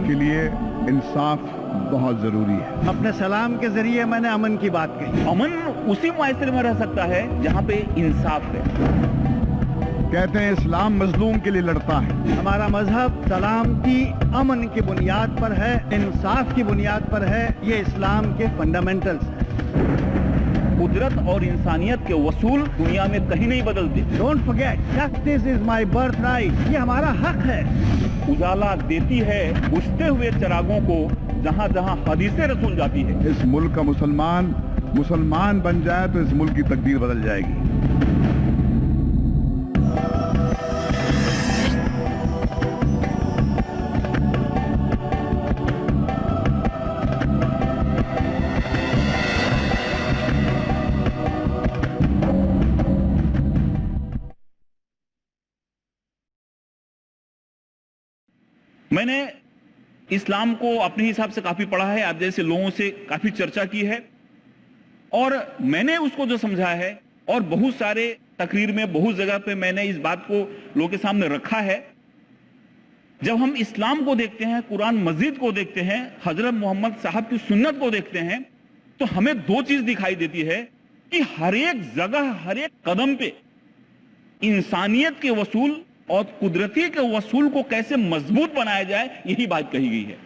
के लिए इंसाफ बहुत जरूरी है। अपने सलाम के जरिए मैंने अमन की बात कही। अमन उसी मुआशरे में रह सकता है जहाँ पे इंसाफ है। कहते हैं इस्लाम मजलूम के लिए लड़ता है। हमारा मजहब सलामती अमन की बुनियाद पर है, इंसाफ की बुनियाद पर है। ये इस्लाम के फंडामेंटल्स हैं। कुदरत और इंसानियत के वसूल दुनिया में कहीं नहीं बदलते। Don't forget, justice is my birth right. ये हमारा हक है। उजाला देती है बुझते हुए चिरागों को जहाँ जहाँ हदीसे रसूल जाती है। इस मुल्क का मुसलमान बन जाए तो इस मुल्क की तकदीर बदल जाएगी। मैंने इस्लाम को अपने हिसाब से काफी पढ़ा है, आप जैसे लोगों से काफी चर्चा की है और मैंने उसको जो समझा है और बहुत सारे तकरीर में बहुत जगह पे मैंने इस बात को लोगों के सामने रखा है। जब हम इस्लाम को देखते हैं, कुरान मजीद को देखते हैं, हजरत मोहम्मद साहब की सुन्नत को देखते हैं, तो हमें दो चीज दिखाई देती है कि हर एक जगह हर एक कदम पे इंसानियत के वसूल और कुदरती के वसूल को कैसे मजबूत बनाया जाए, यही बात कही गई है।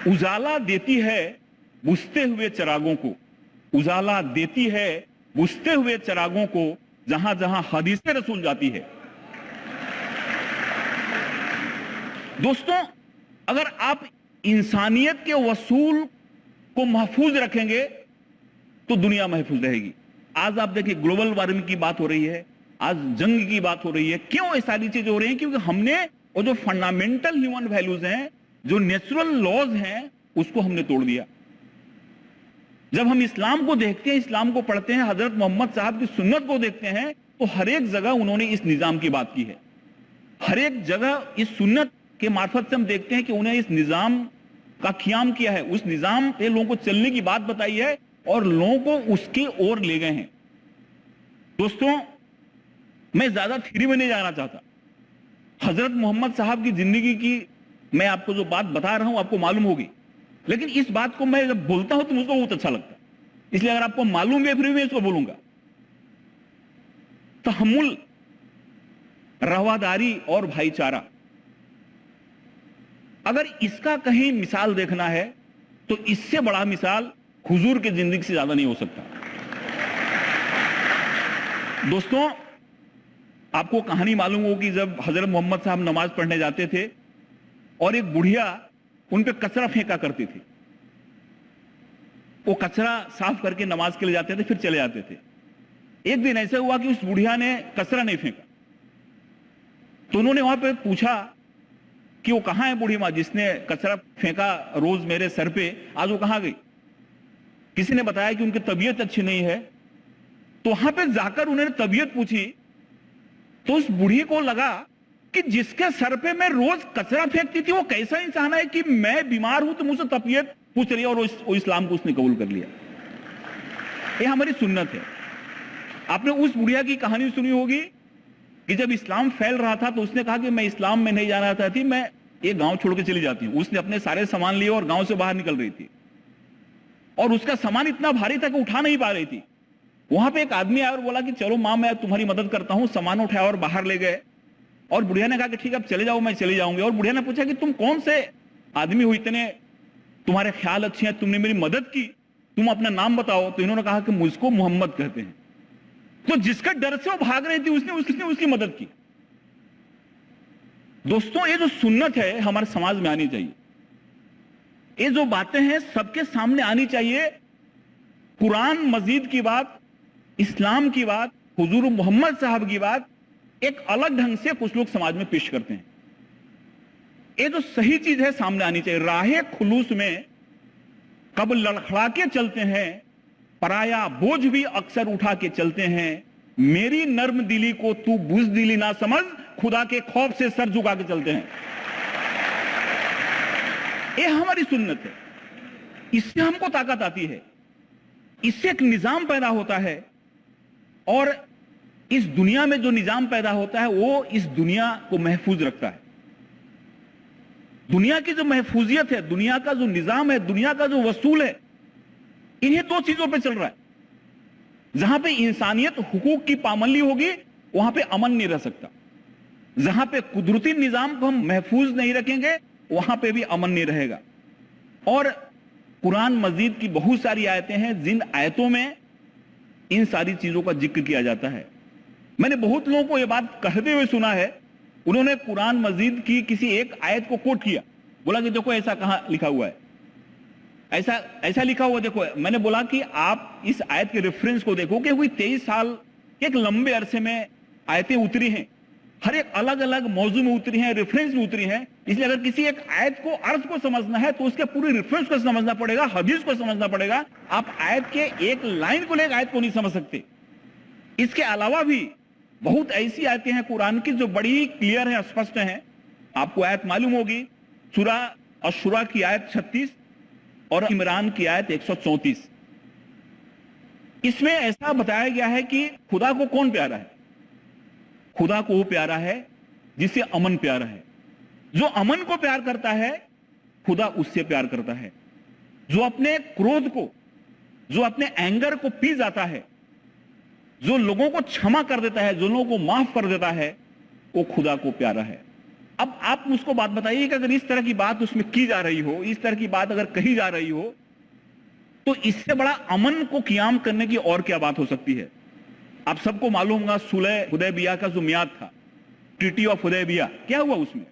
उजाला देती है बुझते हुए चिरागों को, उजाला देती है बुझते हुए चिरागों को जहां जहां हदीसे रसूल जाती है। दोस्तों, अगर आप इंसानियत के वसूल को महफूज रखेंगे तो दुनिया महफूज रहेगी। आज आप देखिए ग्लोबल वार्मिंग की बात हो रही है, आज जंग की बात हो रही है। क्यों ये सारी चीजें हो रही हैं? क्योंकि हमने वो जो फंडामेंटल ह्यूमन वैल्यूज हैं, जो नेचुरल लॉज हैं, उसको हमने तोड़ दिया। जब हम इस्लाम को देखते हैं, इस्लाम को पढ़ते हैं, हजरत मोहम्मद साहब की सुन्नत को देखते हैं, तो हर एक जगह उन्होंने इस निजाम की बात की है। हर एक जगह इस सुन्नत के मार्फत से हम देखते हैं कि उन्हें इस निजाम का क़याम किया है, उस निजाम पे लोगों को चलने की बात बताई है और लोगों को उसकी ओर ले गए हैं। दोस्तों, मैं ज्यादा थ्योरी में नहीं जाना चाहता। हजरत मोहम्मद साहब की जिंदगी की मैं आपको जो बात बता रहा हूं आपको मालूम होगी, लेकिन इस बात को मैं जब बोलता हूं तो मुझको बहुत अच्छा लगता है, इसलिए अगर आपको मालूम भी है फिर भी मैं इसको बोलूंगा। तहम्मुल, रवादारी और भाईचारा, अगर इसका कहीं मिसाल देखना है तो इससे बड़ा मिसाल हुजूर की जिंदगी से ज्यादा नहीं हो सकता। दोस्तों, आपको कहानी मालूम होगी, जब हजरत मोहम्मद साहब नमाज पढ़ने जाते थे और एक बुढ़िया उन पे कचरा फेंका करती थी। वो कचरा साफ करके नमाज के लिए जाते थे, फिर चले जाते थे। एक दिन ऐसा हुआ कि उस बुढ़िया ने कचरा नहीं फेंका, तो उन्होंने वहां पे पूछा कि वो कहां है बूढ़ी माँ जिसने कचरा फेंका रोज मेरे सर पे, आज वो कहां गई? किसी ने बताया कि उनकी तबीयत अच्छी नहीं है। तो वहां पे जाकर उन्होंने तबीयत पूछी, तो उस बूढ़ी को लगा कि जिसके सर पे मैं रोज कचरा फेंकती थी वो कैसा इंसान है कि मैं बीमार हूं तो मुझसे तबीयत पूछ रही है, और वो इस्लाम को उसने कबूल कर लिया। ये हमारी सुन्नत है। आपने उस बुढ़िया की कहानी सुनी होगी कि जब इस्लाम फैल रहा था तो उसने कहा कि मैं इस्लाम में नहीं जाना चाहती, मैं ये गांव छोड़ के चली जाती हूं। उसने अपने सारे सामान लिए और गांव से बाहर निकल रही थी, और उसका सामान इतना भारी था कि उठा नहीं पा रही थी। वहां पे एक आदमी आया और बोला कि चलो मां, मैं तुम्हारी मदद करता हूं। सामान उठाया और बाहर ले गए, और बुढ़िया ने कहा कि ठीक है, अब चले जाओ, मैं चली जाऊंगी। और बुढ़िया ने पूछा कि तुम कौन से आदमी हो, इतने तुम्हारे ख्याल अच्छे हैं, तुमने मेरी मदद की, तुम अपना नाम बताओ। तो इन्होंने कहा कि मुझको मोहम्मद कहते हैं। तो जिसका डर से वो भाग रही थी उसने उसकी मदद की। दोस्तों, ये जो सुन्नत है हमारे समाज में आनी चाहिए। ये जो बातें हैं सबके सामने आनी चाहिए। कुरान मजीद की बात, इस्लाम की बात, हुजूर मोहम्मद साहब की बात एक अलग ढंग से कुछ लोग समाज में पेश करते हैं। ये जो सही चीज है सामने आनी चाहिए। राहे खुलूस में कब लड़खड़ा के चलते हैं, पराया बोझ भी अक्सर उठा के चलते हैं। मेरी नर्म दिली को तू बुज़दिली ना समझ, खुदा के खौफ से सर झुका के चलते हैं। ये हमारी सुन्नत है। इससे हमको ताकत आती है, इससे एक निजाम पैदा होता है, और इस दुनिया में जो निजाम पैदा होता है वो इस दुनिया को महफूज रखता है। दुनिया की जो महफूजियत है, दुनिया का जो निजाम है, दुनिया का जो वसूल है, इन्हीं दो चीजों पे चल रहा है। जहां पे इंसानियत हुकूक की पाबंदी होगी वहां पे अमन नहीं रह सकता। जहां पे कुदरती निजाम को हम महफूज नहीं रखेंगे वहां पे भी अमन नहीं रहेगा। और कुरान मजीद की बहुत सारी आयतें हैं जिन आयतों में इन सारी चीजों का जिक्र किया जाता है। मैंने बहुत लोगों को यह बात कहते हुए सुना है, उन्होंने कुरान मजीद की किसी एक आयत को कोट किया, बोला कि देखो ऐसा कहां लिखा हुआ है, ऐसा लिखा हुआ देखो। मैंने बोला कि आप इस आयत के रेफरेंस को देखो कि कोई 23 साल एक लंबे अरसे में आयतें उतरी हैं, हर एक अलग अलग मौजू में उतरी हैं, रेफरेंस में उतरी हैं। इसलिए अगर किसी एक आयत को अर्थ को समझना है तो उसके पूरे रेफरेंस को समझना पड़ेगा, हदीस को समझना पड़ेगा। आप आयत के एक लाइन को लेकर आयत को नहीं समझ सकते। इसके अलावा भी बहुत ऐसी आयतें हैं कुरान की जो बड़ी क्लियर है, स्पष्ट हैं। आपको आयत मालूम होगी, सूरा अश-शुरा की आयत 36 और इमरान की आयत 134। इसमें ऐसा बताया गया है कि खुदा को कौन प्यारा है? खुदा को वो प्यारा है जिसे अमन प्यारा है। जो अमन को प्यार करता है खुदा उससे प्यार करता है। जो अपने क्रोध को, जो अपने एंगर को पी जाता है, जो लोगों को क्षमा कर देता है, जो लोगों को माफ कर देता है, वो खुदा को प्यारा है। अब आप मुझको बात बताइए कि अगर इस तरह की बात उसमें की जा रही हो, इस तरह की बात अगर कही जा रही हो, तो इससे बड़ा अमन को क़याम करने की और क्या बात हो सकती है? आप सबको मालूम होगा सुलह हुदैबिया का जो मियाद था, ट्रीटी ऑफ हुदैबिया, क्या हुआ उसमें?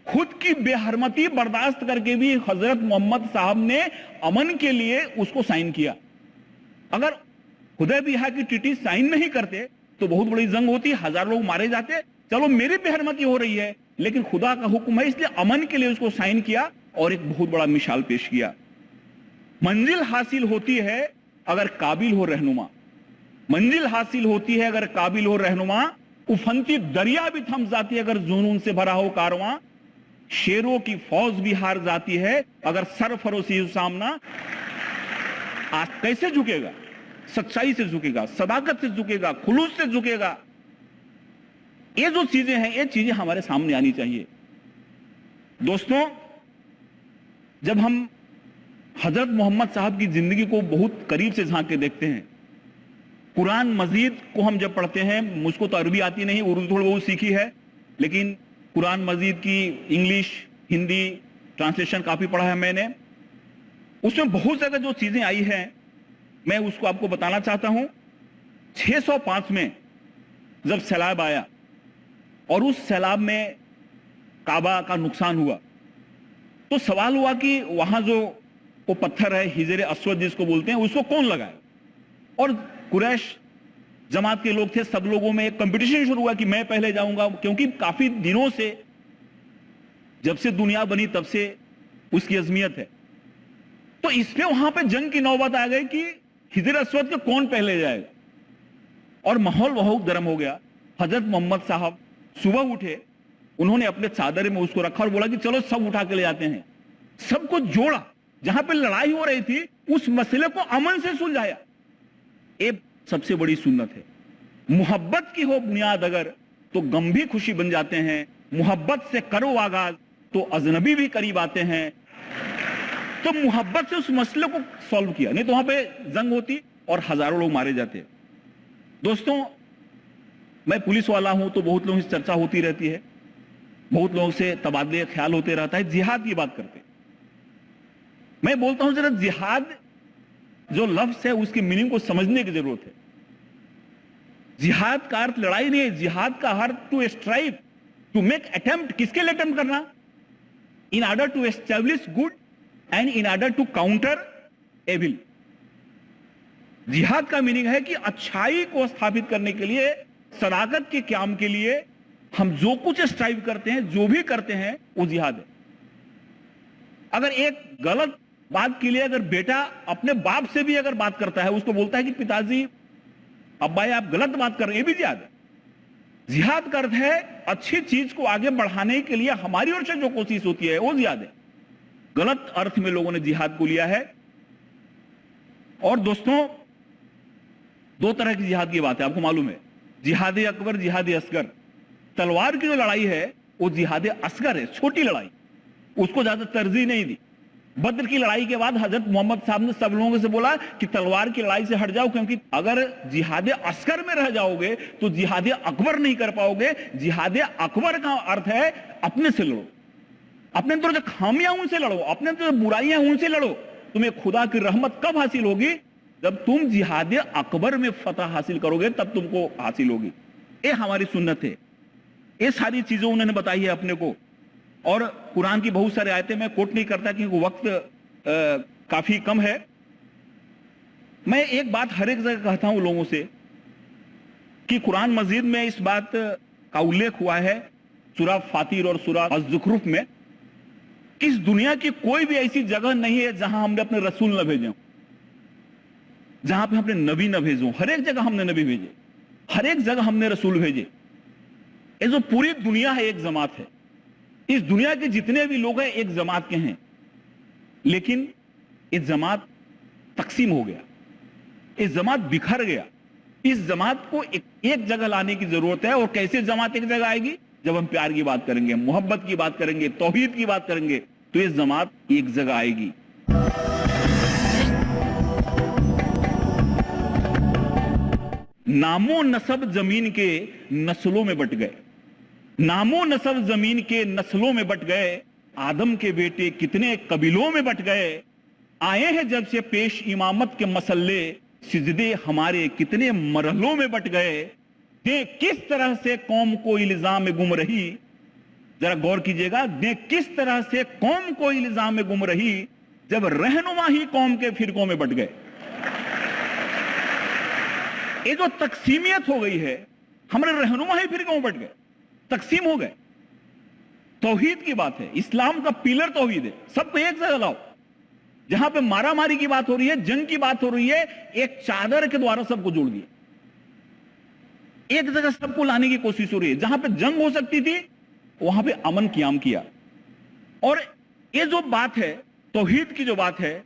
खुद की बेहरमती बर्दाश्त करके भी हजरत मोहम्मद साहब ने अमन के लिए उसको साइन किया। अगर हुदैबिया की ट्रीटी साइन नहीं करते तो बहुत बड़ी जंग होती, 1000 लोग मारे जाते। चलो मेरी बेहरमती हो रही है लेकिन खुदा का हुक्म है, इसलिए अमन के लिए उसको साइन किया और एक बहुत बड़ा मिसाल पेश किया। मंजिल हासिल होती है अगर काबिल हो रहनुमा, मंजिल हासिल होती है अगर काबिल हो रहनुमा। उफनती दरिया भी थम जाती है अगर जुनून से भरा हो कारवां। शेरों की फौज भी हार जाती है अगर सरफरोशी हो सामना। आज कैसे झुकेगा? सच्चाई से झुकेगा, सदाकत से झुकेगा, खुलूस से झुकेगा। ये जो चीजें हैं, ये चीजें हमारे सामने आनी चाहिए। दोस्तों, जब हम हजरत मोहम्मद साहब की जिंदगी को बहुत करीब से झांक के देखते हैं, कुरान मजीद को हम जब पढ़ते हैं, मुझको तो अरबी आती नहीं, उर्दू थोड़ी बहुत सीखी है, लेकिन कुरान मजीद की इंग्लिश हिंदी ट्रांसलेशन काफी पढ़ा है मैंने। उसमें बहुत जगह जो चीजें आई हैं मैं उसको आपको बताना चाहता हूं। 605 में जब सैलाब आया और उस सैलाब में काबा का नुकसान हुआ, तो सवाल हुआ कि वहां जो वो पत्थर है हिजर अस्वद जिसको बोलते हैं, उसको कौन लगाए? और कुरैश जमात के लोग थे, सब लोगों में एक कंपटीशन शुरू हुआ कि मैं पहले जाऊंगा, क्योंकि काफी दिनों से, जब से दुनिया बनी तब से उसकी अजमियत है। तो इसमें वहां पे जंग की नौबत आ गई कि हिजर अस्वद को कौन पहले जाएगा, और माहौल बहुत गर्म हो गया। हजरत मोहम्मद साहब सुबह उठे, उन्होंने अपने चादर में उसको रखा और बोला कि चलो सब उठा के ले जाते हैं। सबको जोड़ा, जहां पे लड़ाई हो रही थी उस मसले को अमन से सुलझाया। ये सबसे बड़ी सुन्नत है। मुहब्बत की हो बुनियाद अगर तो गम भी खुशी बन जाते हैं। मुहब्बत से करो आगाज तो अजनबी भी करीब आते हैं। तो मुहब्बत से उस मसले को सॉल्व किया, नहीं तो वहां पे जंग होती और हजारों लोग मारे जाते। दोस्तों, मैं पुलिस वाला हूं तो बहुत लोगों से चर्चा होती रहती है, बहुत लोगों से तबादले ख्याल होते रहता है। जिहाद की बात करते, मैं बोलता हूं जरा जिहाद जो लफ्ज है उसकी मीनिंग को समझने की जरूरत है। जिहाद का अर्थ लड़ाई नहीं है, जिहाद का अर्थ to strive, to make attempt. किसके लिए अटेम्प्ट करना? In order to establish good and in order to counter evil. जिहाद का मीनिंग है कि अच्छाई को स्थापित करने के लिए, सदाकत के क्याम के लिए हम जो कुछ स्ट्राइव करते हैं, जो भी करते हैं, वो जिहाद है। अगर एक गलत बात के लिए अगर बेटा अपने बाप से भी अगर बात करता है, उसको बोलता है कि पिताजी, अब्बा आप गलत बात कर रहे हैं, ये भी जिहाद है। जिहाद का अर्थ है अच्छी चीज को आगे बढ़ाने के लिए हमारी ओर से जो कोशिश होती है वो जिहाद है। गलत अर्थ में लोगों ने जिहाद को लिया है। और दोस्तों, दो तरह की जिहाद की बात है, आपको मालूम है, जिहाद अकबर, जिहाद असगर। तलवार की जो लड़ाई है वो जिहाद असगर है, छोटी लड़ाई। اس کو زیادہ ترجیح نہیں دی. بدر کی لڑائی کے بعد حضرت محمد صاحب نے سب لوگوں سے بولا کہ تلوار کی لڑائی سے ہٹ جاؤ, کیونکہ اگر جہاد عسکر میں رہ جاؤ گے تو جہاد اکبر نہیں کر پاؤ گے. جہاد اکبر کا ارتھ ہے اپنے سے لڑو, اپنے اندر جو خامیاں ان سے لڑو, اپنے اندر جو برائیاں ان سے لڑو. تمہیں خدا کی رحمت کب حاصل ہوگی؟ جب تم جہاد اکبر میں فتح حاصل کرو گے تب تم کو حاصل ہوگی. یہ ہماری سنت ہے. یہ ساری چیزیں انہوں نے بتائی ہے اپنے کو. اور قرآن کی بہت سارے آیتیں میں کوٹ نہیں کرتا کیونکہ وقت کافی کم ہے. میں ایک بات ہر ایک جگہ کہتا ہوں لوگوں سے کہ قرآن مجید میں اس بات کا الیکھ ہوا ہے سورہ فاطر اور سورہ الزخرف میں. اس دنیا کی کوئی بھی ایسی جگہ نہیں ہے جہاں ہم نے اپنے رسول نہ بھیجے ہوں, جہاں پہ ہم نے نبی نہ بھیجے ہوں. ہر ایک جگہ ہم نے نبی بھیجے, ہر ایک جگہ ہم نے رسول بھیجے. یہ جو پوری دنیا ہے ایک جماعت ہے. اس دنیا کے جتنے بھی لوگ ہیں ایک جماعت کے ہیں, لیکن اس جماعت تقسیم ہو گیا, اس جماعت بکھر گیا. اس جماعت کو ایک جگہ لانے کی ضرورت ہے. اور کیسے جماعت ایک جگہ آئے گی؟ جب ہم پیار کی بات کریں گے, محبت کی بات کریں گے, توحید کی بات کریں گے, تو یہ جماعت ایک جگہ آئے گی. نام و نسب زمین کے نسلوں میں بٹ گئے, نام و نسب زمین کے نسلوں میں بٹ گئے. آدم کے بیٹے کتنے قبیلوں میں بٹ گئے. آئے ہیں جب سے پیش امامت کے مسئلے, سجدے ہمارے کتنے مرحلوں میں بٹ گئے. دیکھ کس طرح سے قوم کو الزام گم رہی, ذرا غور کیجئے گا, دیکھ کس طرح سے قوم کو الزام گم رہی جب رہنما ہی قوم کے فرقوں میں بٹ گئے. یہ جو تقسیمیت ہو گئی ہے, ہمارے رہنما ہی فرقوں میں بٹ گئے, تقسیم ہو گئے. توحید کی بات ہے, اسلام کا پیلر توحید ہے. سب کو ایک جگہ لاؤ. جہاں پہ مارا ماری کی بات ہو رہی ہے, جنگ کی بات ہو رہی ہے, ایک چادر کے دوارا سب کو جوڑ دیا. ایک جگہ سب کو لانے کی کوشش ہو رہی ہے. جہاں پہ جنگ ہو سکتی تھی وہاں پہ امن قیام کیا. اور یہ جو بات ہے توحید کی, جو بات ہے,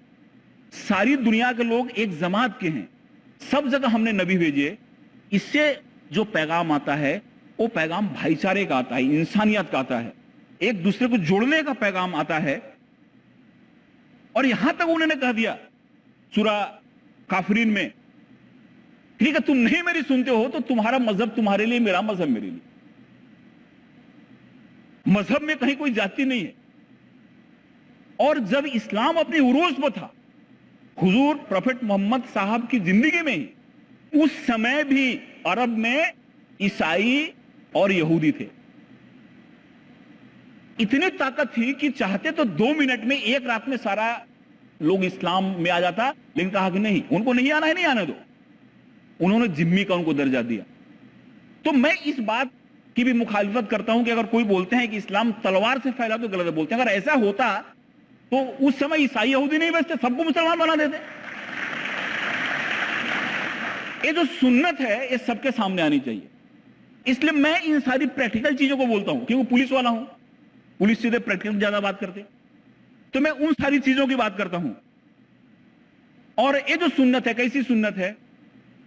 ساری دنیا کے لوگ ایک جماعت کے ہیں. سب جگہ ہم نے نبی بھیجے. اس سے جو پیغام آتا ہے وہ پیغام بھائی چارے کا آتا ہے, انسانیت کا آتا ہے, ایک دوسرے کو جوڑنے کا پیغام آتا ہے. اور یہاں تک انہوں نے کہہ دیا سورہ کافرین میں, ٹھیک ہے تم نہیں میری سنتے ہو تو تمہارا مذہب تمہارے لیے, میرا مذہب میرے لیے. مذہب میں کہیں کوئی جاتی نہیں ہے. اور جب اسلام اپنے عروج پر تھا, حضور پروفیٹ محمد صاحب کی زندگی میں ہی, اس سمے بھی عرب میں عیسائی اور یہودی تھے. اتنی طاقت تھی کہ چاہتے تو 2 منٹ میں, 1 رات میں سارا لوگ اسلام میں آ جاتا, لیکن کہا کہ نہیں, ان کو نہیں آنا ہے, نہیں آنے دو. انہوں نے ذمہ کا ان کو درجہ دیا. تو میں اس بات کی بھی مخالفت کرتا ہوں کہ اگر کوئی بولتے ہیں کہ اسلام تلوار سے پھیلا تو غلط ہے. بولتے ہیں اگر ایسا ہوتا تو اس سمے عیسائی یہودی نہیں بچتے, سب کو مسلمان بنا دیتے. یہ جو سنت ہے یہ سب کے سامنے آنی چاہیے. اس لیے میں ان ساری پریکٹیکل چیزوں کو بولتا ہوں, کیونکہ پولیس والا ہوں, پولیس سے پریکٹیکل زیادہ بات کرتے, تو میں ان ساری چیزوں کی بات کرتا ہوں. اور یہ جو سنت ہے, کیسی سنت ہے,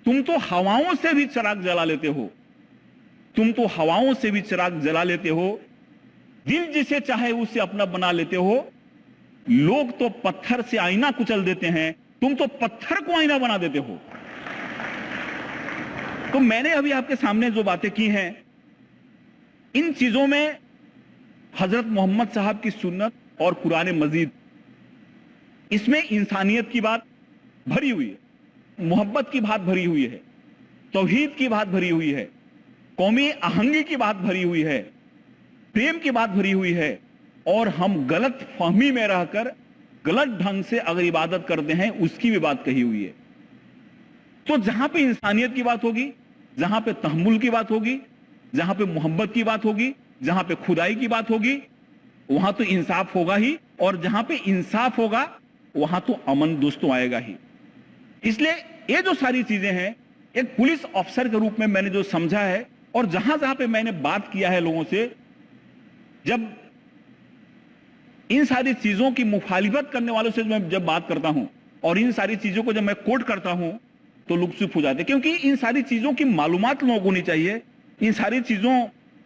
تم تو ہواؤں سے بھی چراغ جلا لیتے ہو, تم تو ہواؤں سے بھی چراغ جلا لیتے ہو, دل جسے چاہے اسے اپنا بنا لیتے ہو. لوگ تو پتھر سے آئینہ کچل دیتے ہیں, تم تو پتھر کو آئینہ بنا دیتے ہو. تو میں نے ابھی آپ کے سامنے جو باتیں کی ہیں, ان چیزوں میں حضرت محمد صاحب کی سنت اور قرآن مجید, اس میں انسانیت کی بات بھری ہوئی ہے, محبت کی بات بھری ہوئی ہے, توحید کی بات بھری ہوئی ہے, قومی آہنگی کی بات بھری ہوئی ہے, پریم کی بات بھری ہوئی ہے. اور ہم غلط فہمی میں رہ کر غلط ڈھنگ سے اگر عبادت کرتے ہیں اس کی بھی بات کہی ہوئی ہے. تو جہاں پہ انسانیت کی بات ہوگی, جہاں پہ تحمل کی بات ہوگی, جہاں پہ محبت کی بات ہوگی, جہاں پہ خدائی کی بات ہوگی, وہاں تو انصاف ہوگا ہی. اور جہاں پہ انصاف ہوگا وہاں تو امن دوستوں آئے گا ہی. اس لیے یہ جو ساری چیزیں ہیں, ایک پولیس افسر کے روپ میں میں نے جو سمجھا ہے, اور جہاں جہاں پہ میں نے بات کیا ہے لوگوں سے, جب ان ساری چیزوں کی مخالفت کرنے والوں سے میں جب بات کرتا ہوں اور ان ساری چیزوں کو جب میں کوٹ کرتا ہوں تو لوگ چپ ہو جاتے ہیں, کیونکہ ان ساری چیزوں کی معلومات لوگوں کو ہونی چاہیے, ان ساری چیزوں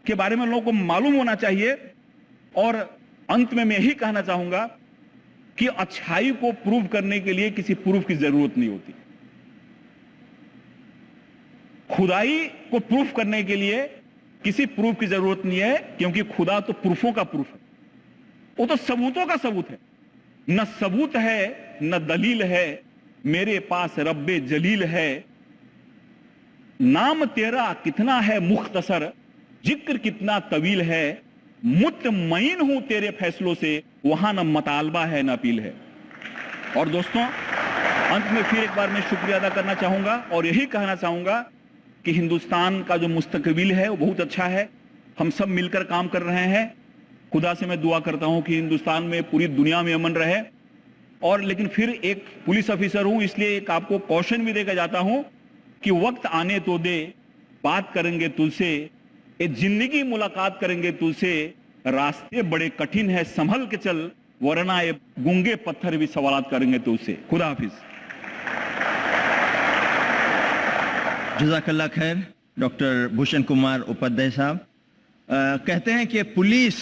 کے بارے میں لوگوں کو معلوم ہونا چاہیے. اور अंत में मैं यही कहना चाहूंगा कि अच्छाई को प्रूव करने के लिए किसी प्रूफ की जरूरत नहीं होती। खुदाई को प्रूफ करने के लिए किसी प्रूफ की जरूरत नहीं है, क्योंकि खुदा तो प्रूफों का प्रूफ है, वो तो सबूतों का सबूत है। न सबूत है न दलील है, मेरे पास रब्बे जलील है। नाम तेरा कितना है मुख्तसर, जिक्र कितना तवील है। मुतमईन हूं तेरे फैसलों से, वहां न मतालबा है न अपील है। और दोस्तों, अंत में फिर एक बार मैं शुक्रिया अदा करना चाहूंगा और यही कहना चाहूंगा कि हिंदुस्तान का जो मुस्तकबिल है वो बहुत अच्छा है। हम सब मिलकर काम कर रहे हैं। खुदा से मैं दुआ करता हूं कि हिंदुस्तान में, पूरी दुनिया में अमन रहे। और लेकिन फिर एक पुलिस ऑफिसर हूं, इसलिए एक आपको कॉशन भी देकर जाता हूं कि वक्त आने तो दे, बात करेंगे तुझसे, एक जिंदगी मुलाकात करेंगे तुझसे। रास्ते बड़े कठिन है, संभल के चल, वरना ये गूंगे पत्थर भी सवालात करेंगे तुझसे। खुदा हाफिज। जज़ाकल्लाह खैर डॉक्टर भूषण कुमार उपाध्याय साहब। कहते हैं कि पुलिस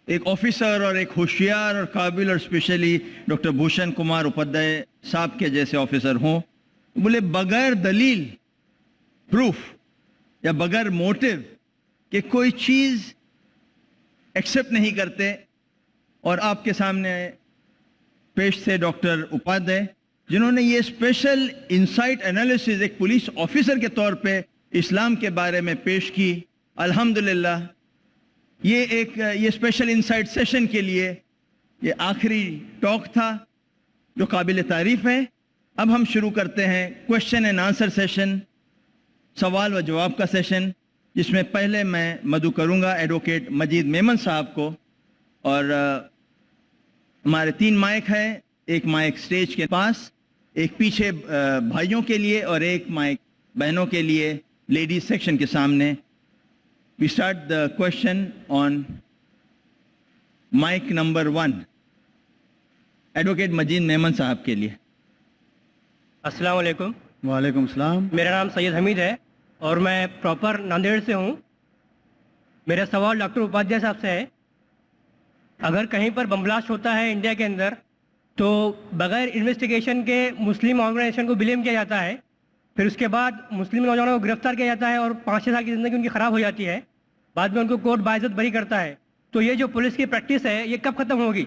एक ऑफिसर और एक होशियार और काबिल और स्पेशली डॉक्टर भूषण कुमार उपाध्याय साहब के जैसे ऑफिसर हों, बोले बगैर दलील, प्रूफ या बगैर मोटिव कि कोई चीज़ एक्सेप्ट नहीं करते। और आपके सामने पेश थे डॉक्टर उपाध्याय, जिन्होंने ये स्पेशल इंसाइट एनालिसिस एक पुलिस ऑफिसर के तौर पे इस्लाम के बारे में पेश की। अल्हम्दुलिल्लाह ये स्पेशल इंसाइट सेशन के लिए ये आखिरी टॉक था जो काबिल तारीफ है। अब हम शुरू करते हैं क्वेश्चन एंड आंसर सेशन, सवाल व जवाब का सेशन, जिसमें पहले मैं मदु करूंगा एडवोकेट मजीद मेमन साहब को। और हमारे 3 माइक हैं, एक माइक स्टेज के पास, एक पीछे भाइयों के लिए और एक माइक बहनों के लिए लेडीज सेक्शन के सामने। We start the question on mic number 1. Advocate मजीद मेमन साहब के लिए। अस्सलाम वालेकुम। वालेकुम सलाम। मेरा नाम सैयद हमीद है और मैं प्रॉपर नांदेड़ से हूँ। मेरा सवाल डॉक्टर उपाध्याय साहब से है, अगर कहीं पर बम ब्लास्ट होता है इंडिया के अंदर तो बगैर इन्वेस्टिगेशन के मुस्लिम ऑर्गेनाइजेशन को ब्लेम किया जाता है, फिर उसके बाद मुस्लिम नौजवानों को गिरफ्तार किया जाता है और 5-6 साल की ज़िंदगी उनकी ख़राब हो जाती है, बाद में उनको कोर्ट बाइज्जत बरी करता है। तो ये जो पुलिस की प्रैक्टिस है ये कब ख़त्म होगी?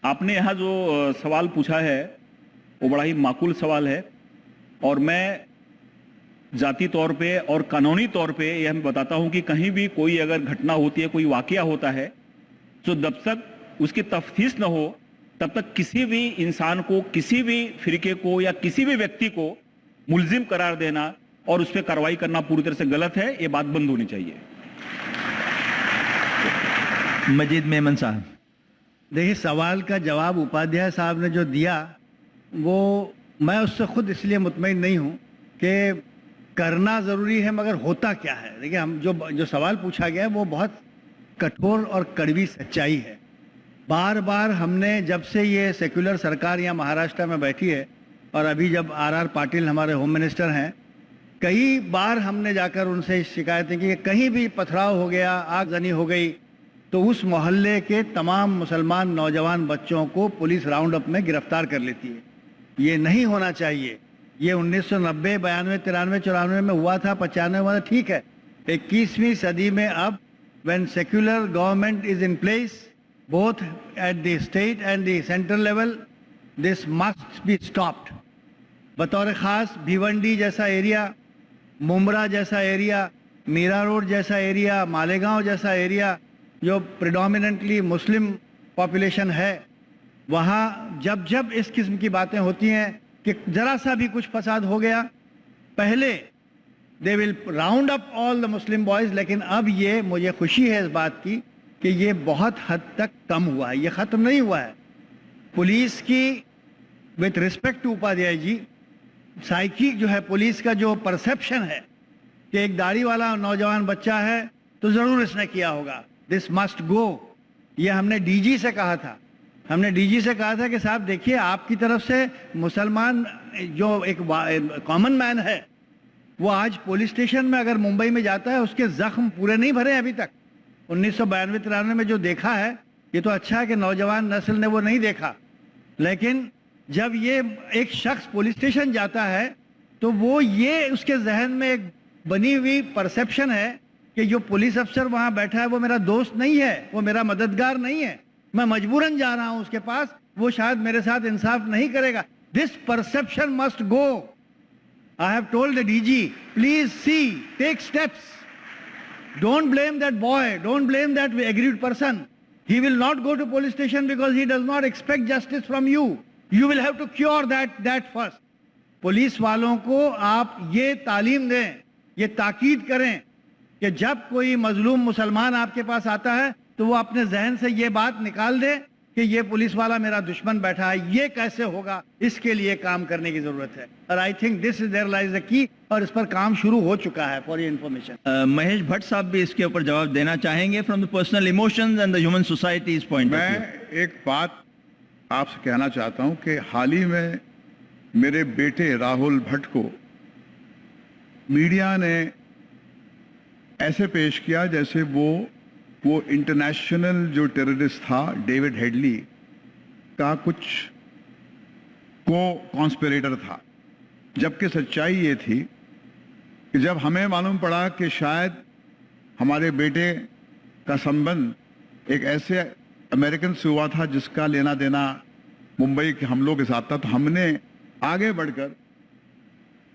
आपने यहाँ जो सवाल पूछा है वो बड़ा ही माकूल सवाल है और मैं जाती तौर पे और कानूनी तौर पे यह मैं बताता हूँ कि कहीं भी कोई अगर घटना होती है, कोई वाकया होता है, तो जब तक उसकी तफ्तीश न हो तब तक किसी भी इंसान को, किसी भी फिरके को या किसी भी व्यक्ति को मुलजिम करार देना और उस पर कार्रवाई करना पूरी तरह से गलत है। ये बात बंद होनी चाहिए। मजीद मेमन साहब। देखिए, सवाल का जवाब उपाध्याय साहब ने जो दिया वो मैं उससे खुद इसलिए मुतमईन नहीं हूँ कि करना ज़रूरी है मगर होता क्या है। देखिए, हम जो सवाल पूछा गया है वो बहुत कठोर और कड़वी सच्चाई है। बार बार हमने जब से ये सेक्युलर सरकार यहाँ महाराष्ट्र में बैठी है और अभी जब आर पाटिल हमारे होम मिनिस्टर हैं, कई बार हमने जाकर उनसे शिकायतें की कि कहीं भी पथराव हो गया, आगजनी हो गई तो उस मोहल्ले के तमाम मुसलमान नौजवान बच्चों को पुलिस राउंड अप में गिरफ्तार कर लेती है। ये नहीं होना चाहिए। ये 1990, 92, 93, 94 में हुआ था, 95 हुआ था, ठीक है। 21वीं सदी में अब when secular government is in place both at the state and the central level, this must be stopped. बतौर ख़ास भिवंडी जैसा एरिया, मुमरा जैसा एरिया, मीरा रोड जैसा एरिया, मालेगांव जैसा एरिया जो प्रिडोमिनेंटली मुस्लिम पॉपुलेशन है, वहाँ जब जब इस किस्म की बातें होती हैं कि ज़रा सा भी कुछ फसाद हो गया, पहले they will round up all the Muslim boys. लेकिन अब ये मुझे खुशी है इस बात की कि ये बहुत हद तक कम हुआ है, ये ख़त्म नहीं हुआ है। पुलिस की with respect to Upadhyay ji, psyche जो है पुलिस का जो परसेप्शन है कि एक दाढ़ी वाला नौजवान बच्चा है तो ज़रूर इसने किया होगा, दिस मस्ट गो। ये हमने डीजी से कहा था। हमने डीजी से कहा था कि साहब देखिए, आपकी तरफ से मुसलमान जो एक कॉमन मैन है وہ آج پولیس اسٹیشن میں اگر ممبئی میں جاتا ہے اس کے زخم پورے نہیں بھرے ابھی تک. 1992-93 میں جو دیکھا ہے یہ تو اچھا ہے کہ نوجوان نسل نے وہ نہیں دیکھا, لیکن جب یہ ایک شخص پولیس اسٹیشن جاتا ہے تو وہ یہ اس کے ذہن میں ایک بنی ہوئی پرسیپشن ہے کہ جو پولیس افسر وہاں بیٹھا ہے وہ میرا دوست نہیں ہے, وہ میرا مددگار نہیں ہے, میں مجبوراً جا رہا ہوں اس کے پاس, وہ شاید میرے ساتھ انصاف نہیں کرے گا. This perception must go. I have told the DG, please see, take steps. Don't blame that boy, don't blame that aggrieved person. He will not go to police station because he does not expect justice from you. You will have to cure that first. Police والوں کو آپ یہ تعلیم دیں, یہ تاکید کریں کہ جب کوئی مظلوم مسلمان آپ کے پاس آتا ہے تو وہ اپنے ذہن سے یہ بات نکال دے کہ یہ پولیس والا میرا دشمن بیٹھا ہے, یہ کیسے ہوگا, اس کے لیے کام کرنے کی ضرورت ہے. اور I think this is there لائز اے کی, اور اس پر کام شروع ہو چکا ہے for your information. Mahesh Bhatt صاحب بھی اس کے اوپر جواب دینا چاہیں گے from the personal emotions and the human societies point of view. میں ایک بات آپ سے کہنا چاہتا ہوں کہ حال ہی میں میرے بیٹے راہل بھٹ کو میڈیا نے ایسے پیش کیا جیسے وہ انٹرنیشنل جو ٹیررسٹ تھا ڈیوڈ ہیڈلی کا کچھ کانسپریٹر تھا, جبکہ سچائی یہ تھی کہ جب ہمیں معلوم پڑا کہ شاید ہمارے بیٹے کا سمبند ایک ایسے امریکن سے ہوا تھا جس کا لینا دینا ممبئی کے حملوں کے ساتھ تھا, تو ہم نے آگے بڑھ کر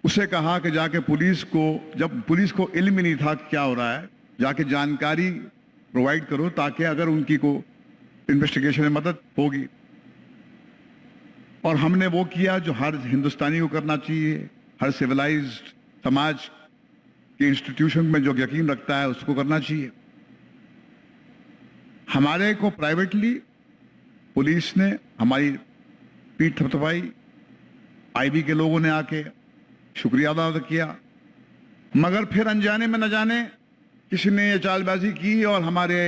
اسے کہا کہ جا کے پولیس کو, جب پولیس کو علم ہی نہیں تھا کیا ہو رہا ہے, جا کے جانکاری پرووائڈ کرو تاکہ اگر ان کی کو انویسٹیگیشن میں مدد ہوگی. اور ہم نے وہ کیا جو ہر ہندوستانی کو کرنا چاہیے, ہر سویلائزڈ سماج کے انسٹیٹیوشن میں جو یقین رکھتا ہے اس کو کرنا چاہیے. ہمارے کو پرائیویٹلی پولیس نے ہماری پیٹھ تھپتھپائی, آئی بی کے لوگوں نے آ کے شکریہ ادا کیا, مگر پھر انجانے میں نہ جانے کسی نے یہ چال بازی کی اور ہمارے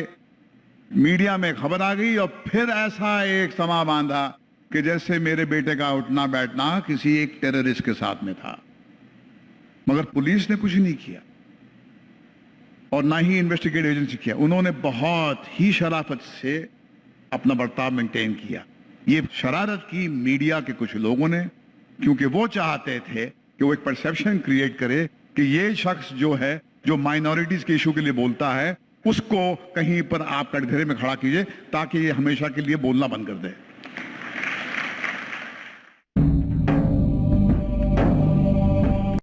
میڈیا میں خبر آ گئی, اور پھر ایسا ایک سما باندھا کہ جیسے میرے بیٹے کا اٹھنا بیٹھنا کسی ایک ٹیررسٹ کے ساتھ میں تھا, مگر پولیس نے کچھ نہیں کیا اور نہ ہی انویسٹیگیٹو ایجنسی کیا. انہوں نے بہت ہی شرافت سے اپنا برتاؤ مینٹین کیا. یہ شرارت کی میڈیا کے کچھ لوگوں نے, کیونکہ وہ چاہتے تھے کہ وہ ایک پرسیپشن کریٹ کرے کہ یہ شخص جو ہے جو مائنورٹیز کے ایشو کے لیے بولتا ہے اس کو کہیں پر آپ کٹ گھرے میں کھڑا کیجئے تاکہ یہ ہمیشہ کے لیے بولنا بند کر دے.